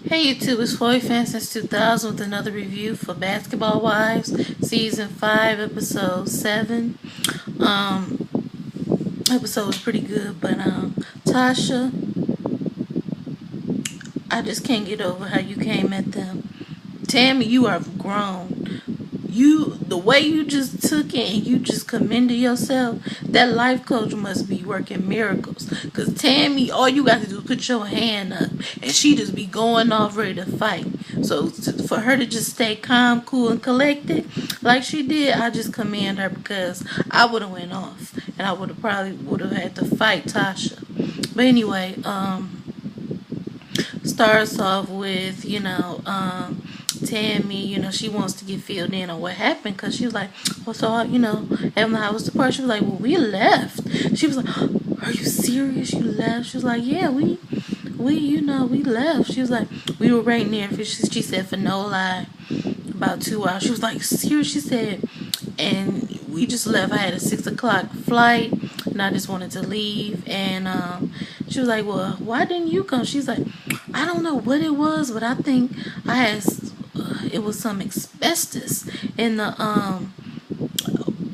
Hey YouTube, it's Floyd Fan since 2000 with another review for Basketball Wives, Season 5, Episode 7. Um, Episode was pretty good, but Tasha, I just can't get over how you came at them. Tammy, you are grown. The way you just took it and you just commended yourself, that life coach must be working miracles. Because Tammy, all you got to do is put your hand up and she just be going off ready to fight. So for her to just stay calm, cool, and collected like she did, I just commend her because I would have went off and I probably would have had to fight Tasha. But anyway, starts off with, Tammy, she wants to get filled in on what happened because she was like, well, so, having the house depart. She was like, well, we left. She was like, are you serious? You left? She was like, yeah, we left. She was like, we were right near. She said, for no lie, about 2 hours. She was like, serious? She said, and we just left. I had a 6 o'clock flight and I just wanted to leave. And she was like, well, why didn't you come? She's like, I don't know what it was, but I think it was some asbestos in the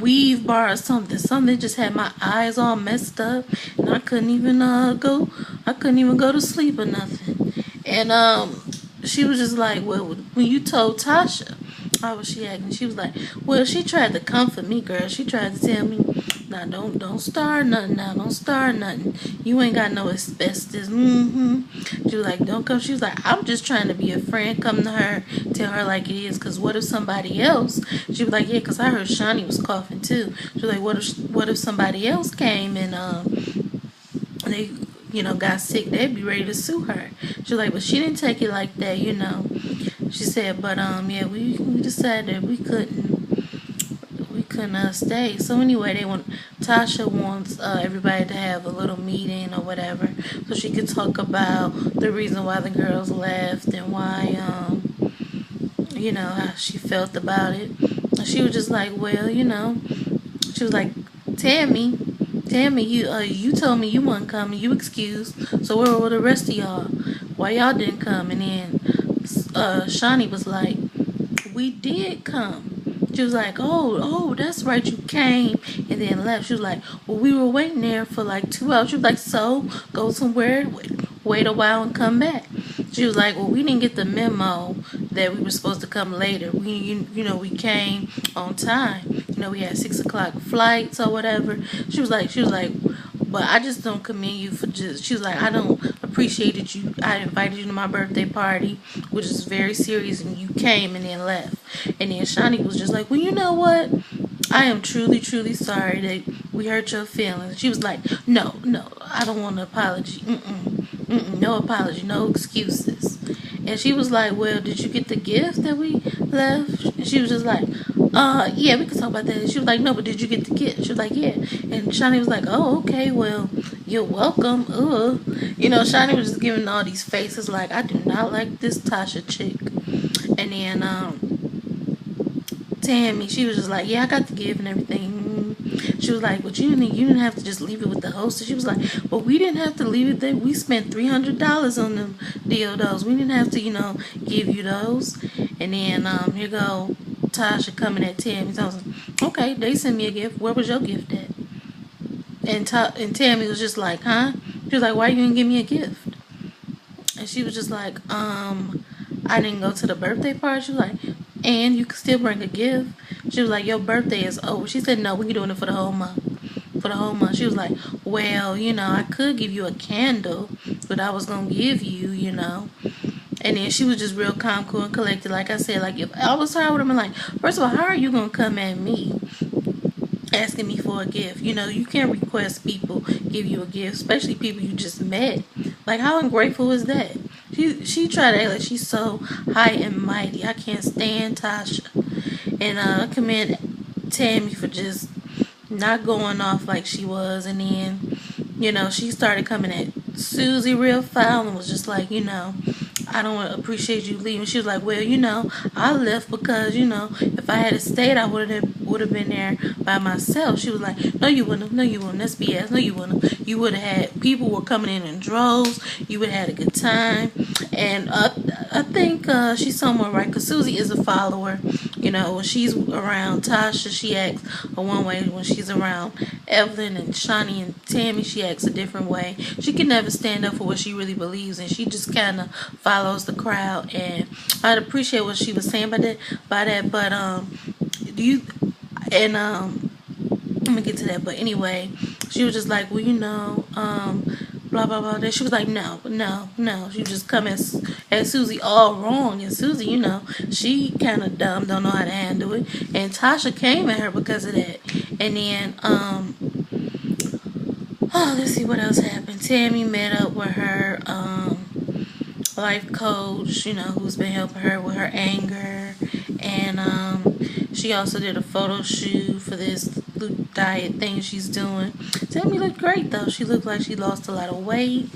weave bar or something. Something just had my eyes all messed up, and I couldn't even go to sleep or nothing. And she was just like, well, when you told Tasha, how was she acting? She was like, well, she tried to comfort me, girl. She tried to tell me, nah, don't start nothing now. Don't start nothing. You ain't got no asbestos. She was like, don't come. She was like, I'm just trying to be a friend. Come to her, tell her like it is. Because what if somebody else? She was like, yeah, because I heard Shani was coughing too. She was like, what if somebody else came and they got sick? They'd be ready to sue her. She was like, but she didn't take it like that, She said, but yeah, we decided that we couldn't stay. So anyway, Tasha wants everybody to have a little meeting or whatever, so she could talk about the reason why the girls left and why how she felt about it. And she was just like, well, she was like, Tammy, you told me you wasn't coming. You excused. So where were the rest of y'all? Why y'all didn't come? And then Shani was like, we did come. She was like, oh, that's right, you came and then left. She was like, well, we were waiting there for like 2 hours. She was like, so go somewhere, wait a while and come back. She was like, well, we didn't get the memo that we were supposed to come later. We came on time. We had 6 o'clock flights or whatever. She was like, but I just don't commend you for she was like, I don't appreciate that I invited you to my birthday party, which is very serious, and you came and then left. And then Shani was just like, well, you know what? I am truly, truly sorry that we hurt your feelings. She was like, no, I don't want an apology. No apology, no excuses. And she was like, well, did you get the gift that we left? And she was just like, yeah, we can talk about that. And she was like, no, but did you get the gift? She was like, yeah. And Shani was like, oh, okay, well, you're welcome. Shani was just giving all these faces like, I do not like this Tasha chick. And then Tammy, she was just like, yeah, I got the gift and everything. She was like, but you didn't have to just leave it with the hostess. She was like, but we didn't have to leave it there. We spent $300 on them dildos. We didn't have to, give you those. And then here go Tasha coming at Tammy. So I was like, okay, they sent me a gift. Where was your gift at? And Tammy was just like, huh? She was like, why you didn't give me a gift? And she was just like, I didn't go to the birthday party. She was like, and you can still bring a gift. She was like, your birthday is over. She said, no, we're doing it for the whole month. For the whole month. She was like, well, I could give you a candle, but I was going to give you, And then she was just real calm, cool, and collected. Like I said, like, if I was her, I would have been like, first of all, how are you going to come at me asking me for a gift? You can't request people give you a gift, especially people you just met. Like, how ungrateful is that? She tried to act like she's so high and mighty. I can't stand Tasha. And I commend Tammy for just not going off like she was. And then, she started coming at Susie real foul and was just like, I don't appreciate you leaving. She was like, well, I left because, if I had stayed, I would would have been there by myself. She was like, no, you wouldn't have. No, you wouldn't. That's BS. No, you wouldn't have. You would have had people were coming in droves. You would have had a good time. And I think she's somewhere right, because Susie is a follower. You know, when she's around Tasha, she acts a one way. When she's around Evelyn and Shani and Tammy, she acts a different way. She can never stand up for what she really believes, and she just kind of follows the crowd. And I'd appreciate what she was saying by that. But do you and I'm gonna get to that. But anyway, she was just like, well, blah blah blah. Then she was like, no, no, no. She just come at Susie all wrong, and Susie, she kind of dumb, don't know how to handle it. And Tasha came at her because of that. And then let's see what else happened. Tammy met up with her life coach, who's been helping her with her anger, and she also did a photo shoot for this diet thing she's doing. Tammy looked great though. She looked like she lost a lot of weight.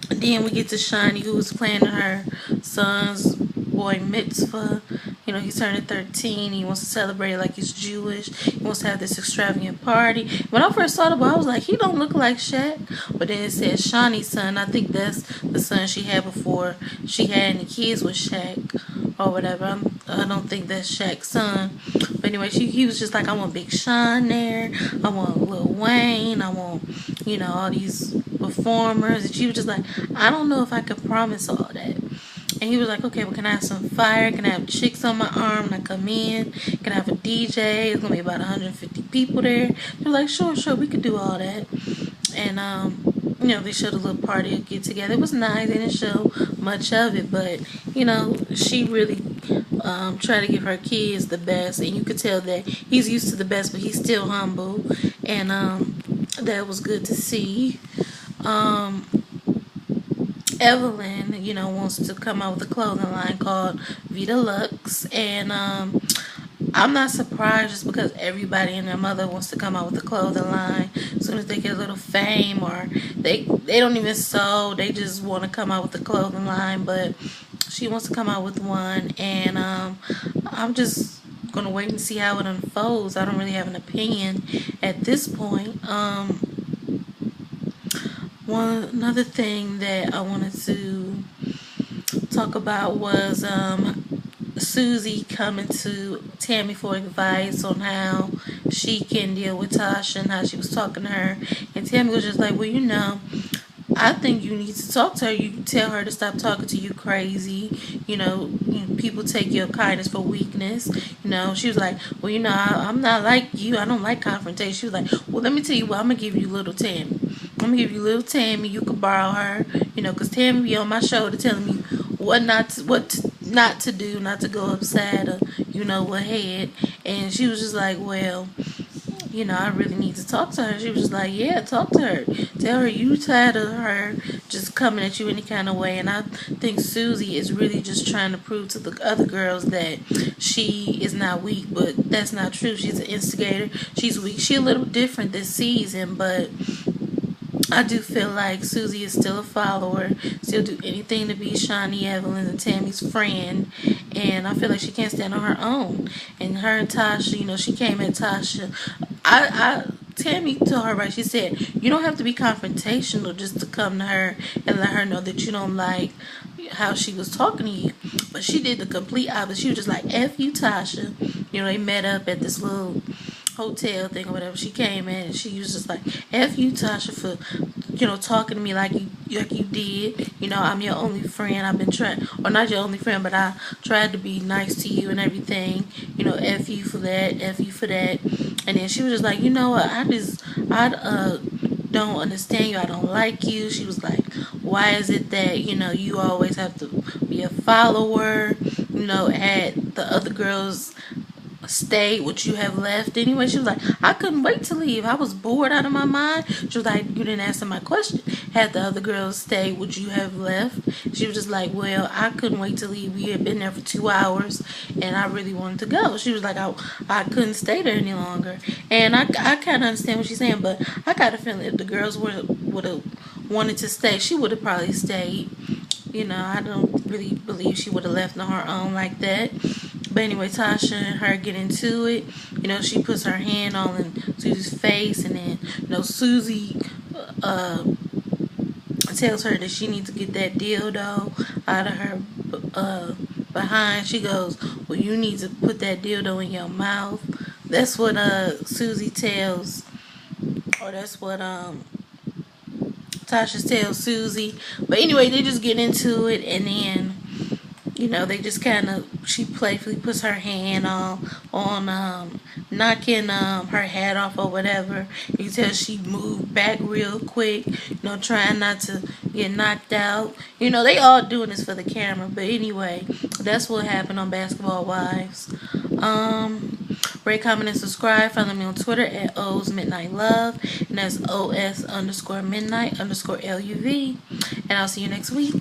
Then we get to Shani, who was planning her son's boy mitzvah. He's turning 13. He wants to celebrate it like he's Jewish. He wants to have this extravagant party. When I first saw the boy, I was like, he don't look like Shaq. But then it said Shani's son. I think that's the son she had before she had any kids with Shaq or whatever. I don't think that's Shaq's son. But anyway, he was just like, I want Big Sean there. I want Lil Wayne. I want, all these performers. And she was just like, I don't know if I could promise all that. And he was like, okay, well, can I have some fire? Can I have chicks on my arm when I come in? Can I have a DJ? It's going to be about 150 people there. They were like, sure, we could do all that. And, they showed a little party get together. It was nice. They didn't show much of it, but, she really tried to give her kids the best. And you could tell that he's used to the best, but he's still humble. And that was good to see. Evelyn, wants to come out with a clothing line called Vita Lux, and I'm not surprised just because everybody and their mother wants to come out with a clothing line as soon as they get a little fame, or they don't even sew, they just want to come out with a clothing line. But she wants to come out with one, and I'm just gonna wait and see how it unfolds. I don't really have an opinion at this point. Another thing that I wanted to talk about was Susie coming to Tammy for advice on how she can deal with Tasha and how she was talking to her. And Tammy was just like, well, I think you need to talk to her. You tell her to stop talking to you crazy. People take your kindness for weakness. She was like, well, I'm not like you. I don't like confrontation. She was like, well, let me tell you what, I'm going to give you little Tammy. I'm going to give you little Tammy. You can borrow her, because Tammy be on my shoulder telling me what not to do, not to go upset or, what head. And she was just like, well, I really need to talk to her. She was just like, yeah, talk to her. Tell her you tired of her just coming at you any kind of way. And I think Susie is really just trying to prove to the other girls that she is not weak, but that's not true. She's an instigator. She's weak. She's a little different this season, but I do feel like Susie is still a follower, still do anything to be Shani, Evelyn, and Tammy's friend, and I feel like she can't stand on her own. And her and Tasha, she came at Tasha. Tammy told her right. She said, you don't have to be confrontational just to come to her and let her know that you don't like how she was talking to you. But she did the complete opposite. She was just like, F you, Tasha. They met up at this little hotel thing or whatever. She came in and she was just like, F you, Tasha, for talking to me like you did. I'm your only friend. I've been trying, or not your only friend, but I tried to be nice to you and everything. F you for that, F you for that. And then she was just like, you know what, I don't understand you. I don't like you. She was like, why is it that you always have to be a follower? At the other girls stayed, what you have left anyway. She was like, I couldn't wait to leave. I was bored out of my mind. She was like, you didn't answer my question. Had the other girls stayed, would you have left? She was just like, well, I couldn't wait to leave. We had been there for 2 hours and I really wanted to go. She was like, I couldn't stay there any longer. And I kind of understand what she's saying, but I got a feeling if the girls would have wanted to stay, she would have probably stayed. I don't really believe she would have left on her own like that. But anyway, Tasha and her get into it. You know, she puts her hand on Susie's face, and then, you know, Susie tells her that she needs to get that dildo out of her behind. She goes, well, you need to put that dildo in your mouth. That's what Susie tells, or that's what Tasha tells Susie. But anyway, they just get into it, and then, you know, they just kind of, she playfully puts her hand on knocking her hat off or whatever. You tell she moved back real quick, you know, trying not to get knocked out. You know, they all doing this for the camera. But anyway, that's what happened on Basketball Wives. Rate, comment, and subscribe. Follow me on Twitter at O's Midnight Love, and that's OS_midnight_LUV. And I'll see you next week.